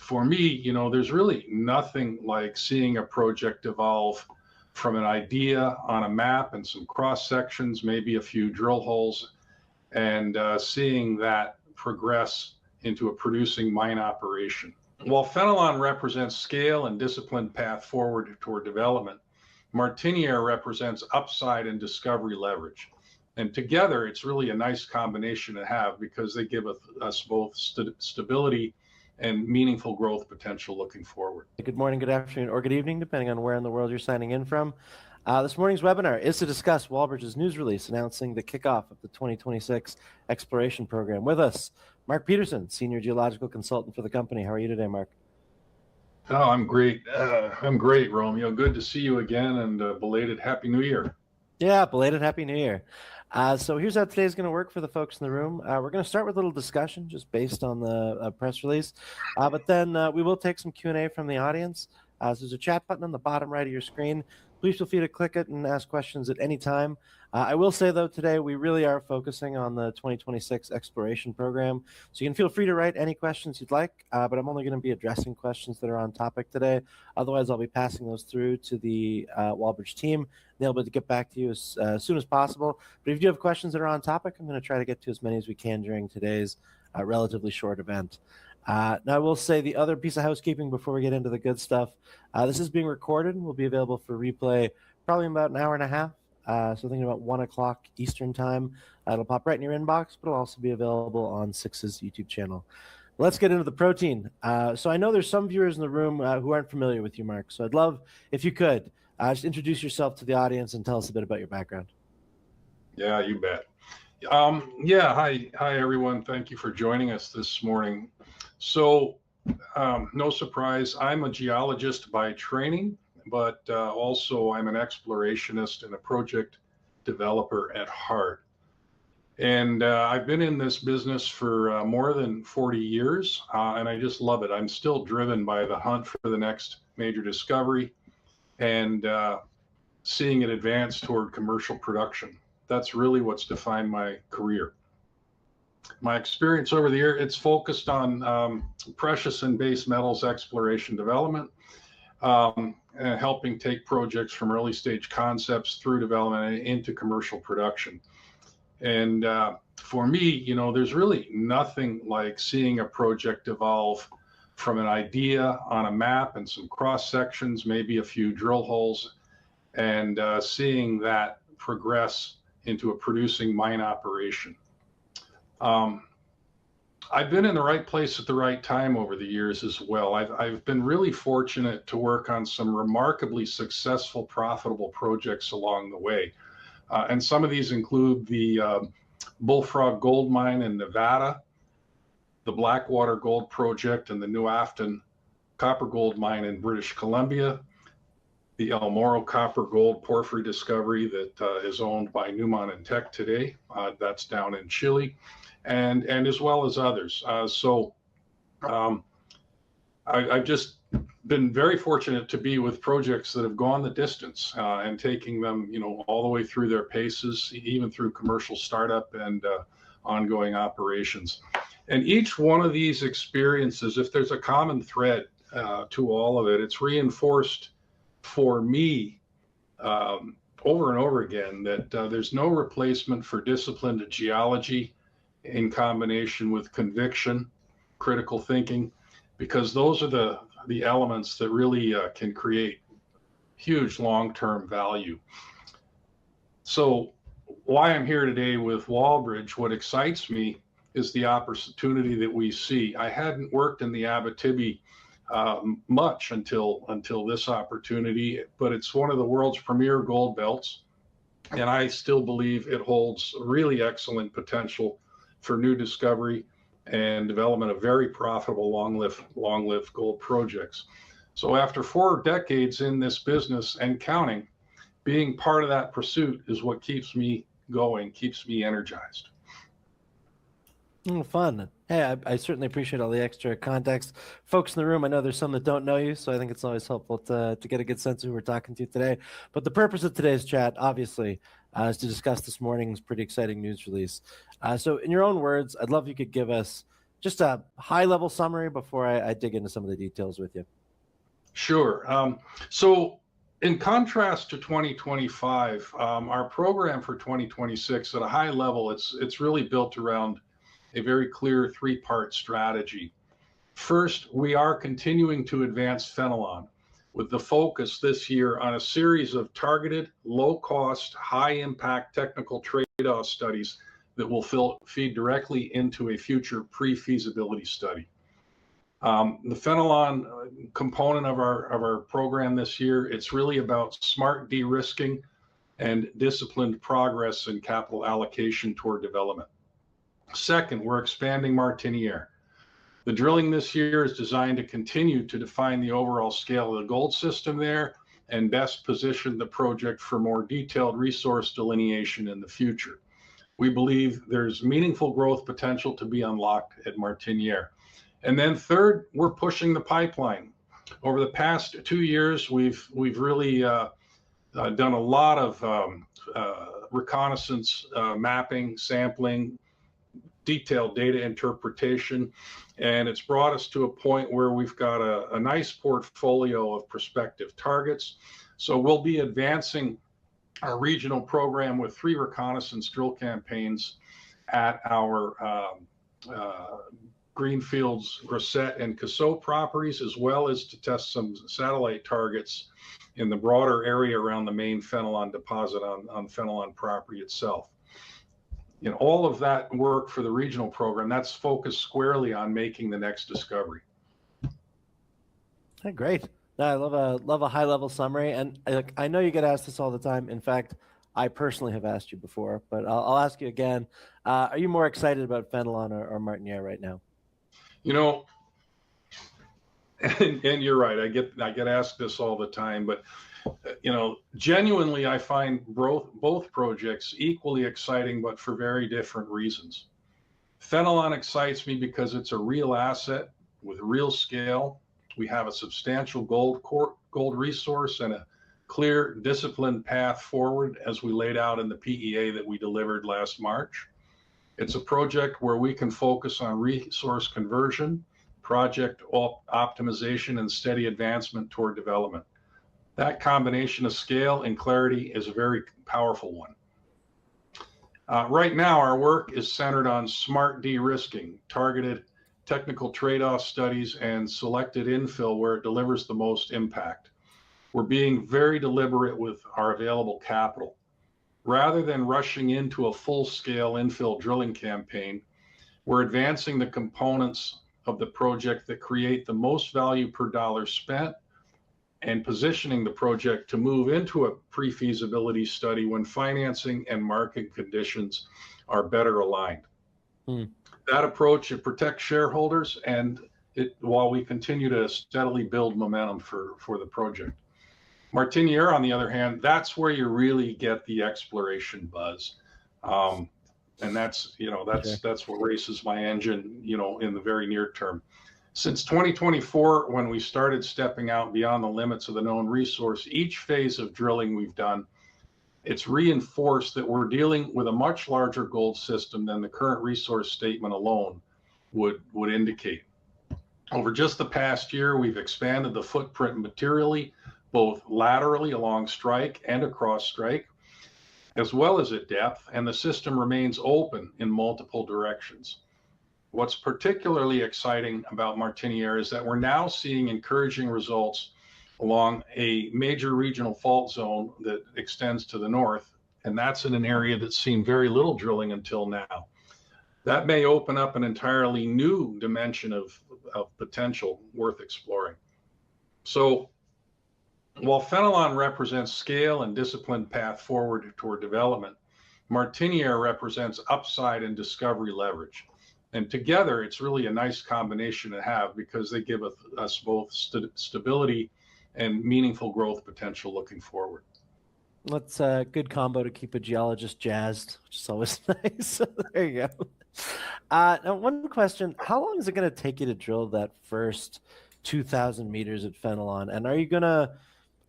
for me, there's really nothing like seeing a project evolve from an idea on a map and some cross sections, maybe a few drill holes, and seeing that progress into a producing mine operation. While Fenelon represents scale and disciplined path forward toward development, Martiniere represents upside and discovery leverage. And together, it's really a nice combination to have because they give us both stability and meaningful growth potential looking forward. Good morning, good afternoon, or good evening, depending on where in the world you're signing in from. This morning's webinar is to discuss Wallbridge's news release announcing the kickoff of the 2026 exploration program. With us, Mark Petersen, Senior Geological Consultant for the company. How are you today, Mark? Oh, I'm great. I'm great, Romeo. Good to see you again, and belated Happy New Year. Yeah, belated Happy New Year. So here's how today's going to work for the folks in the room. We're going to start with a little discussion just based on the press release, but then we will take some Q&A from the audience. So there's a chat button on the bottom right of your screen. Please feel free to click it and ask questions at any time. I will say, though, today we really are focusing on the 2026 exploration program. So you can feel free to write any questions you'd like, but I'm only going to be addressing questions that are on topic today. Otherwise, I'll be passing those through to the Wallbridge team. They'll be able to get back to you as soon as possible. But if you have questions that are on topic, I'm going to try to get to as many as we can during today's relatively short event. Now, I will say the other piece of housekeeping before we get into the good stuff. This is being recorded and will be available for replay probably in about an hour and a half. So thinking about 1 o'clock Eastern time. It'll pop right in your inbox, but it'll also be available on Six's YouTube channel. Let's get into the protein. So I know there's some viewers in the room who aren't familiar with you, Mark. So I'd love if you could just introduce yourself to the audience and tell us a bit about your background. Yeah, you bet. Hi everyone. Thank you for joining us this morning. So no surprise, I'm a geologist by training, but also I'm an explorationist and a project developer at heart. And I've been in this business for more than 40 years, and I just love it. I'm still driven by the hunt for the next major discovery and seeing it advance toward commercial production. That's really what's defined my career. My experience over the year, it's focused on precious and base metals exploration development, and helping take projects from early stage concepts through development and into commercial production. And for me, there's really nothing like seeing a project evolve from an idea on a map and some cross sections, maybe a few drill holes, and seeing that progress into a producing mine operation. I've been in the right place at the right time over the years as well. I've been really fortunate to work on some remarkably successful, profitable projects along the way. And some of these include the Bullfrog Gold Mine in Nevada, the Blackwater Gold Project and the New Afton Copper Gold Mine in British Columbia, the El Morro Copper Gold Porphyry discovery that is owned by Newmont and Teck today. That's down in Chile, and as well as others. I've just been very fortunate to be with projects that have gone the distance and taking them, all the way through their paces, even through commercial startup and ongoing operations. And each one of these experiences, if there's a common thread to all of it, it's reinforced for me over and over again that there's no replacement for disciplined geology in combination with conviction, critical thinking, because those are the elements that really can create huge long-term value. So why I'm here today with Wallbridge, what excites me is the opportunity that we see. I hadn't worked in the Abitibi much until this opportunity, but it's one of the world's premier gold belts, and I still believe it holds really excellent potential for new discovery and development of very profitable long-lived gold projects. So after 4 decades in this business and counting, being part of that pursuit is what keeps me going, keeps me energized. Fun. Hey, I certainly appreciate all the extra context. Folks in the room, I know there's some that don't know you, so I think it's always helpful to get a good sense of who we're talking to today. But the purpose of today's chat, obviously, is to discuss this morning's pretty exciting news release. So in your own words, I'd love if you could give us just a high-level summary before I dig into some of the details with you. Sure. So in contrast to 2025, our program for 2026 at a high level, it's really built around a very clear three-part strategy. First, we are continuing to advance Fenelon with the focus this year on a series of targeted, low-cost, high-impact technical trade-off studies that will feed directly into a future pre-feasibility study. The Fenelon component of our program this year, it's really about smart de-risking and disciplined progress in capital allocation toward development. Second, we're expanding Martiniere. The drilling this year is designed to continue to define the overall scale of the gold system there and best position the project for more detailed resource delineation in the future. We believe there's meaningful growth potential to be unlocked at Martiniere. And then third, we're pushing the pipeline. Over the past 2 years, we've really done a lot of reconnaissance, mapping, sampling, detailed data interpretation, and it's brought us to a point where we've got a nice portfolio of prospective targets. So we'll be advancing our regional program with 3 reconnaissance drill campaigns at our Greenfields, Grosset, and Cassot properties, as well as to test some satellite targets in the broader area around the main Fenelon deposit on Fenelon property itself. You know, all of that work for the regional program, that's focused squarely on making the next discovery. Hey, great. I love a high level summary, and I know you get asked this all the time. In fact, I personally have asked you before, but I'll ask you again. Are you more excited about Fenelon or Martiniere right now? You know, and you're right. I get asked this all the time, but you know, genuinely, I find both projects equally exciting, but for very different reasons. Fenelon excites me because it's a real asset with real scale. We have a substantial gold resource and a clear, disciplined path forward as we laid out in the PEA that we delivered last March. It's a project where we can focus on resource conversion, project optimization, and steady advancement toward development. That combination of scale and clarity is a very powerful one. Right now, our work is centered on smart de-risking, targeted technical trade-off studies, and selected infill where it delivers the most impact. We're being very deliberate with our available capital. Rather than rushing into a full-scale infill drilling campaign, we're advancing the components of the project that create the most value per dollar spent and positioning the project to move into a pre-feasibility study when financing and market conditions are better aligned. That approach, it protects shareholders and while we continue to steadily build momentum for the project. Martiniere, on the other hand, that's where you really get the exploration buzz. And that's what races my engine, in the very near term. Since 2024, when we started stepping out beyond the limits of the known resource, each phase of drilling we've done, it's reinforced that we're dealing with a much larger gold system than the current resource statement alone would indicate. Over just the past year, we've expanded the footprint materially, both laterally along strike and across strike, as well as at depth, and the system remains open in multiple directions. What's particularly exciting about Martiniere is that we're now seeing encouraging results along a major regional fault zone that extends to the north, and that's in an area that's seen very little drilling until now. That may open up an entirely new dimension of potential worth exploring. So while Fenelon represents scale and disciplined path forward toward development, Martiniere represents upside and discovery leverage. And together, it's really a nice combination to have because they give us both stability and meaningful growth potential looking forward. That's a good combo to keep a geologist jazzed, which is always nice. There you go. Now, one question. How long is it going to take you to drill that first 2,000 meters at Fenelon? And are you going to,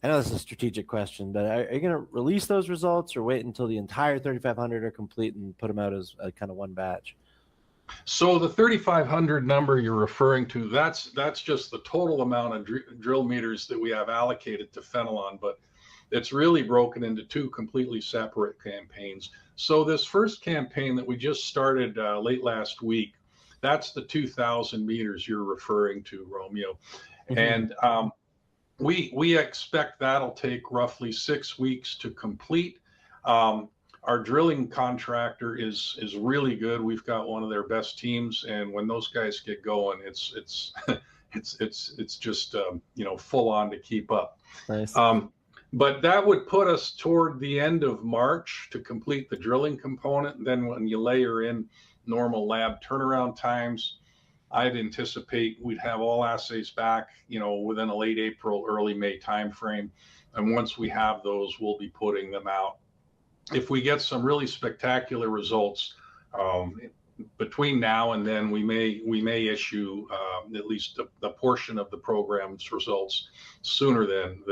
I know this is a strategic question, but are you going to release those results or wait until the entire 3,500 are complete and put them out as kind of one batch? So the 3,500 number you're referring to, that's just the total amount of drill meters that we have allocated to Fenelon, but it's really broken into two completely separate campaigns. So this first campaign that we just started late last week, that's the 2,000 meters you're referring to, Romeo. And we expect that'll take roughly 6 weeks to complete. Our drilling contractor is really good. We've got one of their best teams, and when those guys get going, it's just full on to keep up. Nice. But that would put us toward the end of March to complete the drilling component. And then when you layer in normal lab turnaround times, I'd anticipate we'd have all assays back, within a late April, early May timeframe. And once we have those, we'll be putting them out. If we get some really spectacular results between now and then, we may issue at least a portion of the program's results sooner than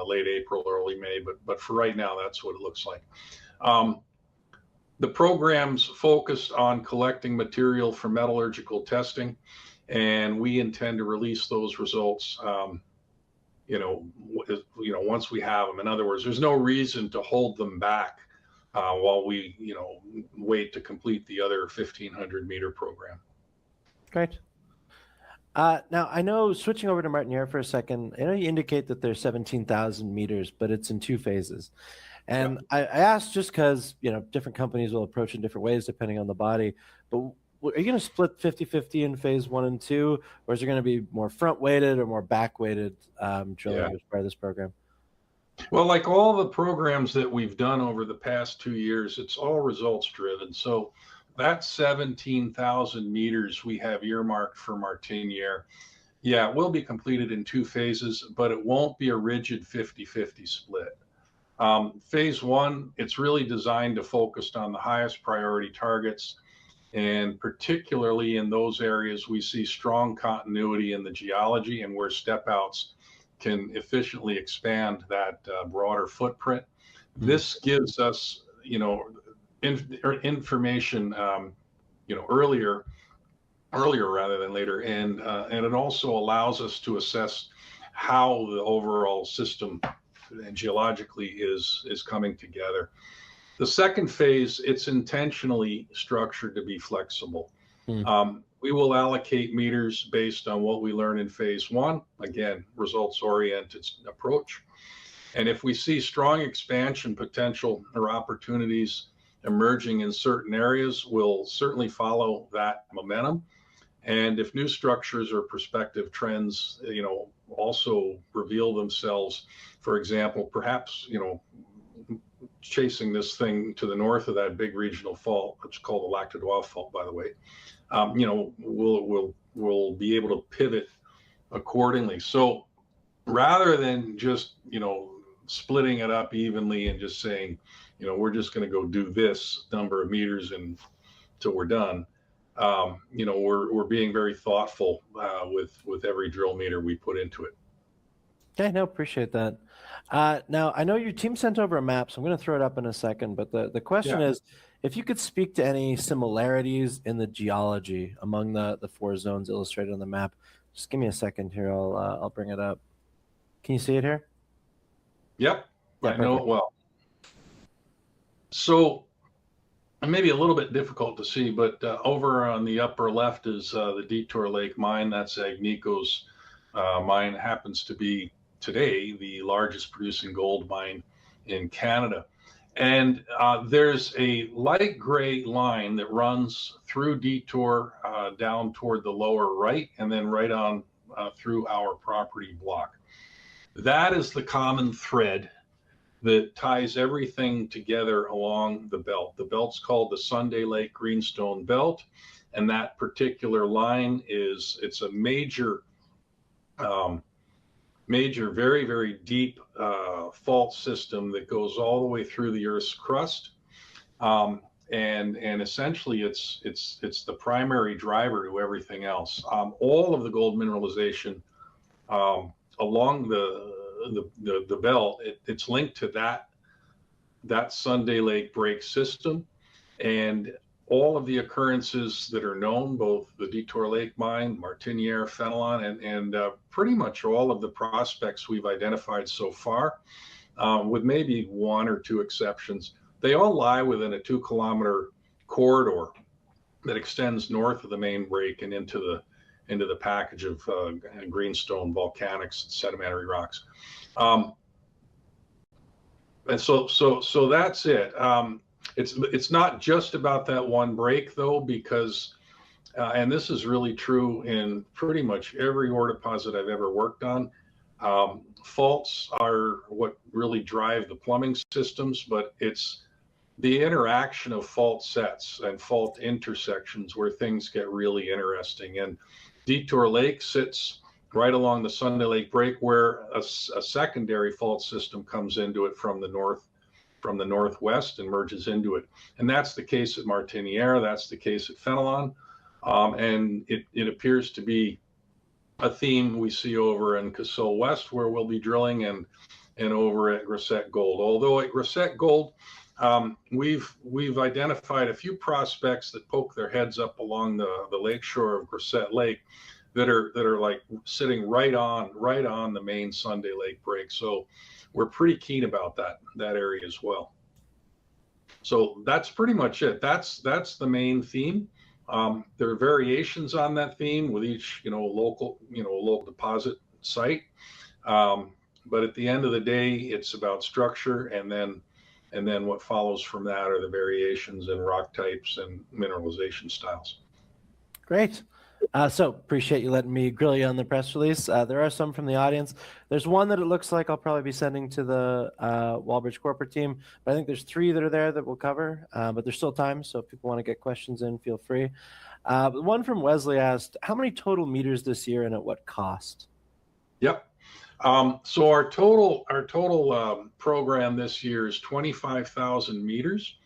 late April, early May. But for right now, that's what it looks like. The program's focused on collecting material for metallurgical testing, and we intend to release those results, once we have them. In other words, there's no reason to hold them back while we, wait to complete the other 1,500 meter program. Great. Now, I know, switching over to Martiniere for a second, I know you indicate that there's 17,000 meters, but it's in 2 phases. And I asked just because, different companies will approach in different ways depending on the body. But are you going to split 50-50 in phase 1 and 2, or is it going to be more front-weighted or more back-weighted drilling as part of this program? Well, like all the programs that we've done over the past 2 years, it's all results driven. So that 17,000 meters we have earmarked for Martiniere, it will be completed in 2 phases, but it won't be a rigid 50-50 split. Phase 1, it's really designed to focus on the highest priority targets, and particularly in those areas we see strong continuity in the geology and where step outs can efficiently expand that broader footprint. This gives us, information, earlier rather than later, and it also allows us to assess how the overall system and geologically is coming together. The second phase, it's intentionally structured to be flexible. We will allocate meters based on what we learn in phase 1. Again, results-oriented approach. And if we see strong expansion potential or opportunities emerging in certain areas, we'll certainly follow that momentum. And if new structures or prospective trends, also reveal themselves, for example, perhaps, chasing this thing to the north of that big regional fault, which is called the Lac de Doigt fault, by the way, we'll be able to pivot accordingly. So rather than just, splitting it up evenly and just saying, we're just going to go do this number of meters until we're done, we're being very thoughtful with every drill meter we put into it. Okay, no, appreciate that. Now, I know your team sent over a map, so I'm going to throw it up in a second. But the question is, if you could speak to any similarities in the geology among the 4 zones illustrated on the map. Just give me a second here. I'll bring it up. Can you see it here? Yep, I know it well. So it may be a little bit difficult to see, but over on the upper left is the Detour Lake mine. That's Agnico's mine. Happens to be today the largest producing gold mine in Canada. And there's a light gray line that runs through Detour down toward the lower right, and then right on through our property block. That is the common thread that ties everything together along the belt. The belt's called the Sunday Lake Greenstone Belt, and that particular line it's a major, very, very deep fault system that goes all the way through the Earth's crust, and essentially it's the primary driver to everything else. All of the gold mineralization along the belt, it's linked to that Sunday Lake break system, and all of the occurrences that are known, both the Detour Lake mine, Martiniere, Fenelon, and pretty much all of the prospects we've identified so far, with maybe one or two exceptions. They all lie within a 2-kilometer corridor that extends north of the main break and into the package of greenstone, volcanics, and sedimentary rocks. And so that's it. It's not just about that one break though, because and this is really true in pretty much every ore deposit I've ever worked on. Faults are what really drive the plumbing systems, but it's the interaction of fault sets and fault intersections where things get really interesting. And Detour Lake sits right along the Sunday Lake break, where a secondary fault system comes into it from the northwest and merges into it. And that's the case at Martiniere, that's the case at Fenelon. And it appears to be a theme we see over in Cassell West, where we'll be drilling, and over at Grisette Gold. Although at Grisette Gold, we've identified a few prospects that poke their heads up along the lakeshore of Grisette Lake that are like sitting right on the main Sunday Lake break. So we're pretty keen about that area as well. So that's pretty much it. That's the main theme. There are variations on that theme with each local deposit site. But at the end of the day, it's about structure, and then what follows from that are the variations in rock types and mineralization styles. Great. So appreciate you letting me grill you on the press release. There are some from the audience. There's one that it looks like I'll probably be sending to the Wallbridge corporate team, but I think there's 3 that are there that we'll cover, but there's still time. So if people want to get questions in, feel free. One from Wesley asked, how many total meters this year and at what cost? Yep. So our total program this year is 25,000 meters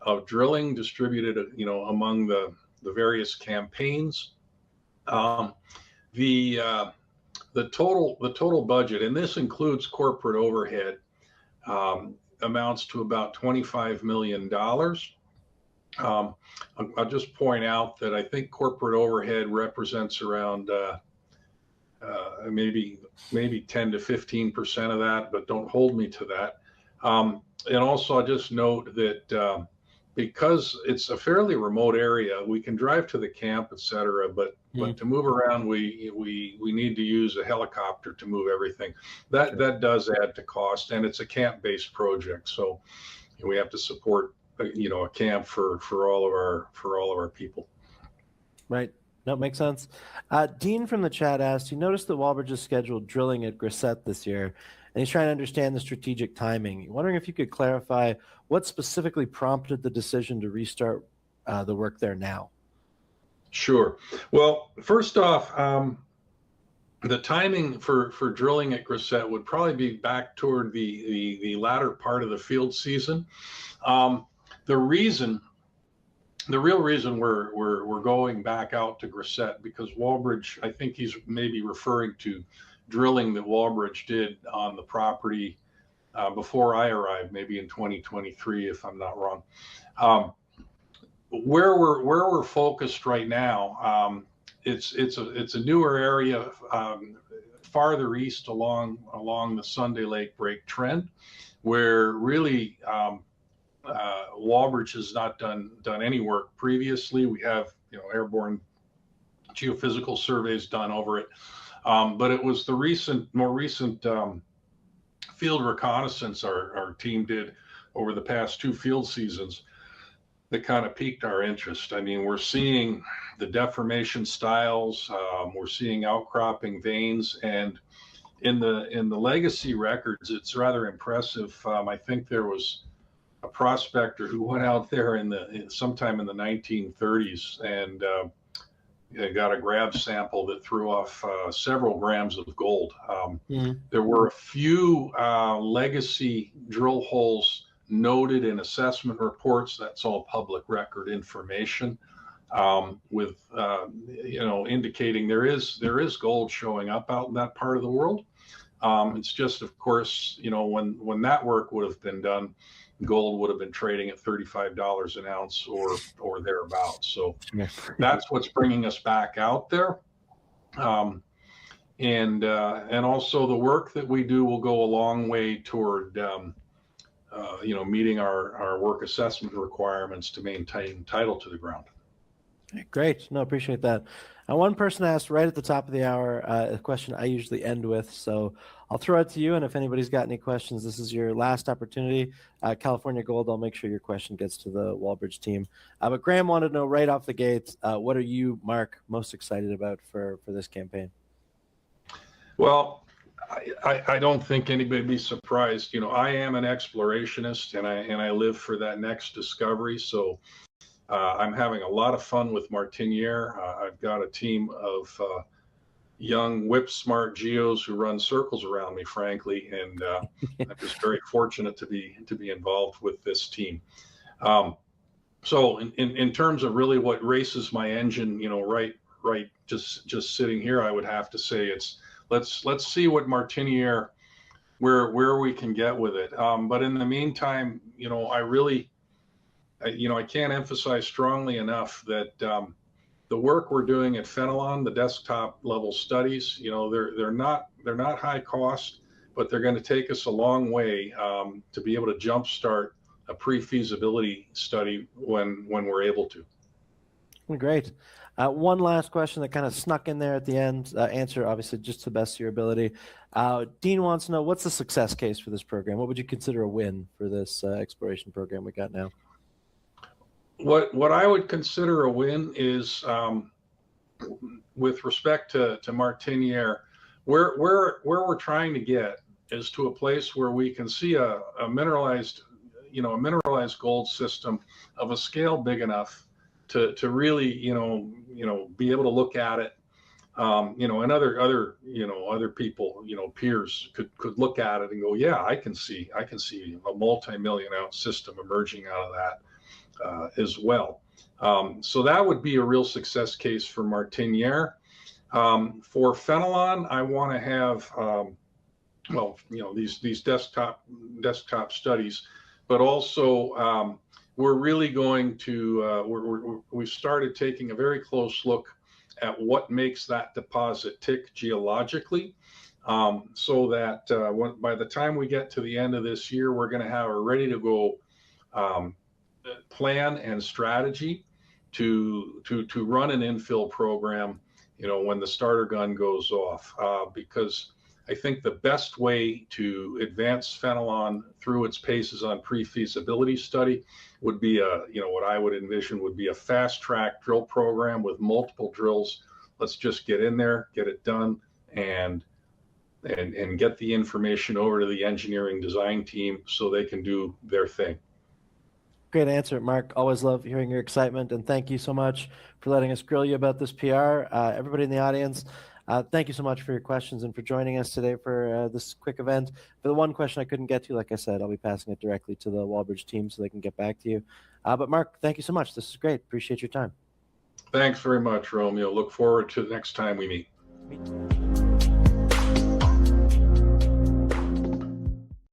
of drilling distributed, among the various campaigns. The total budget, and this includes corporate overhead, amounts to about $25 million. I'll just point out that I think corporate overhead represents around maybe 10 to 15% of that, but don't hold me to that. And also I'll just note that because it's a fairly remote area, we can drive to the camp, etc. But to move around, we need to use a helicopter to move everything. That does add to cost, and it's a camp-based project, so we have to support a camp for all of our people. Right. No, makes sense. Dean from the chat asked, you noticed that Wallbridge is scheduled drilling at Grisette this year, and he's trying to understand the strategic timing. Wondering if you could clarify what specifically prompted the decision to restart the work there now. Sure. Well, first off, the timing for drilling at Grisette would probably be back toward the latter part of the field season. The real reason we're going back out to Grisette, because Wallbridge, I think he's maybe referring to drilling that Wallbridge did on the property before I arrived, maybe in 2023, if I'm not wrong. Where we're focused right now, it's a newer area farther east along the Sunday Lake break trend, where really Wallbridge has not done any work previously. We have airborne geophysical surveys done over it, but it was the more recent field reconnaissance our team did over the past 2 field seasons that kind of piqued our interest. I mean, we're seeing the deformation styles, we're seeing outcropping veins, and in the legacy records, it's rather impressive. I think there was a prospector who went out there sometime in the 1930s and got a grab sample that threw off several grams of gold. There were a few legacy drill holes noted in assessment reports. That's all public record information, with indicating there is gold showing up out in that part of the world. It's just, of course, when that work would have been done, gold would have been trading at $35 an ounce or thereabouts. So that's what's bringing us back out there. And also the work that we do will go a long way toward meeting our work assessment requirements to maintain title to the ground. Great. No, appreciate that. One person asked right at the top of the hour a question I usually end with, so I'll throw it to you, and if anybody's got any questions, this is your last opportunity. California Gold, I'll make sure your question gets to the Wallbridge team. But Graham wanted to know right off the gate, what are you, Mark, most excited about for this campaign? Well, I don't think anybody would be surprised. I am an explorationist, and I live for that next discovery. So I'm having a lot of fun with Martiniere. I've got a team of young, whip-smart geos who run circles around me, frankly, and I'm just very fortunate to be involved with this team. So in terms of really what races my engine, right, just sitting here, I would have to say it's let's see what Martiniere, where we can get with it. But in the meantime, I can't emphasize strongly enough that the work we're doing at Fenelon, the desktop level studies, they're not high cost, but they're going to take us a long way to be able to jumpstart a pre-feasibility study when we're able to. Great. One last question that kind of snuck in there at the end. Answer obviously just to the best of your ability. Dean wants to know, what's the success case for this program? What would you consider a win for this exploration program we got now? What I would consider a win is, with respect to Martiniere, where we're trying to get is to a place where we can see a mineralized gold system of a scale big enough to really be able to look at it, and other people, peers could look at it and go, yeah, I can see a multi-million ounce system emerging out of that as well. So that would be a real success case for Martiniere. For Fenelon, I want to have these desktop studies, but also we're really going to we've started taking a very close look at what makes that deposit tick geologically, so that by the time we get to the end of this year, we're going to have a ready to go plan and strategy to run an infill program, when the starter gun goes off, because I think the best way to advance Fenelon through its paces on pre-feasibility study would be what I would envision would be a fast track drill program with multiple drills. Let's just get in there, get it done, and get the information over to the engineering design team so they can do their thing. Great answer, Mark. Always love hearing your excitement, and thank you so much for letting us grill you about this PR. Everybody in the audience, thank you so much for your questions and for joining us today for this quick event. For the one question I couldn't get to, like I said, I'll be passing it directly to the Wallbridge team so they can get back to you. But Mark, thank you so much. This is great. Appreciate your time. Thanks very much, Romeo. Look forward to the next time we meet.